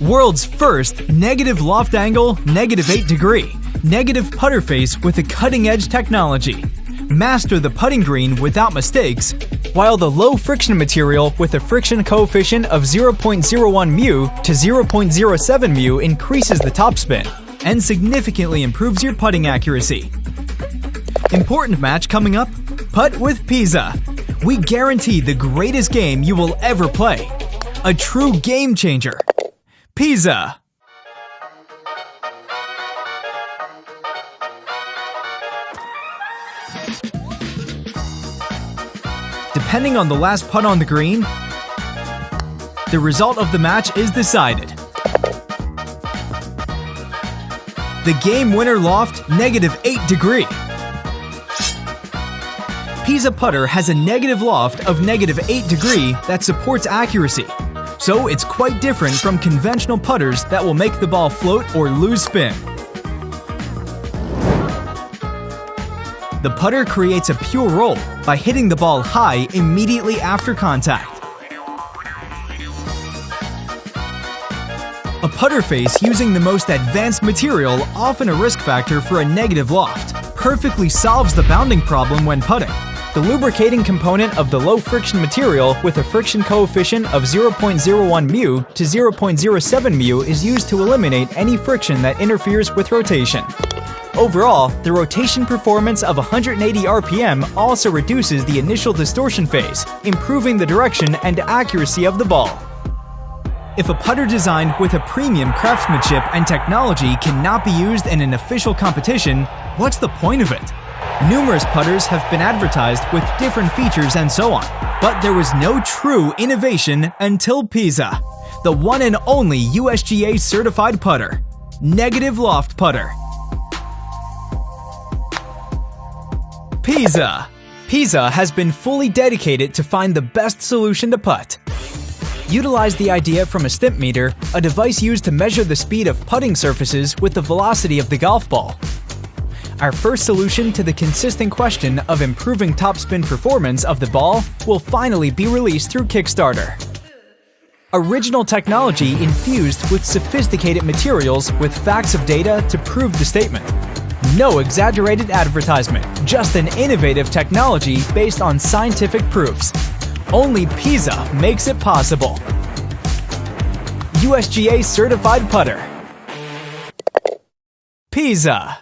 World's first negative loft angle, -8 degree, negative putter face with a cutting-edge technology. Master the putting green without mistakes, while the low friction material with a friction coefficient of 0.01 mu to 0.07 mu increases the topspin and significantly improves your putting accuracy. Important match coming up? Putt with PISA. We guarantee the greatest game you will ever play. A true game changer. PISA. Depending on the last putt on the green, the result of the match is decided. The game winner loft, -8 degree. PISA putter has a negative loft of -8 degree that supports accuracy, so it's quite different from conventional putters that will make the ball float or lose spin. The putter creates a pure roll by hitting the ball high immediately after contact. A putter face using the most advanced material, often a risk factor for a negative loft, perfectly solves the bounding problem when putting. The lubricating component of the low friction material with a friction coefficient of 0.01 mu to 0.07 mu is used to eliminate any friction that interferes with rotation. Overall, the rotation performance of 180 RPM also reduces the initial distortion phase, improving the direction and accuracy of the ball. If a putter designed with a premium craftsmanship and technology cannot be used in an official competition, what's the point of it? Numerous putters have been advertised with different features and so on, but there was no true innovation until PISA, the one and only USGA certified putter, Negative Loft putter. PISA. PISA has been fully dedicated to find the best solution to putt. Utilize the idea from a stimpmeter, a device used to measure the speed of putting surfaces with the velocity of the golf ball. Our first solution to the consistent question of improving topspin performance of the ball will finally be released through Kickstarter. Original technology infused with sophisticated materials with facts of data to prove the statement. No exaggerated advertisement, just an innovative technology based on scientific proofs. Only PISA makes it possible. USGA certified putter. PISA.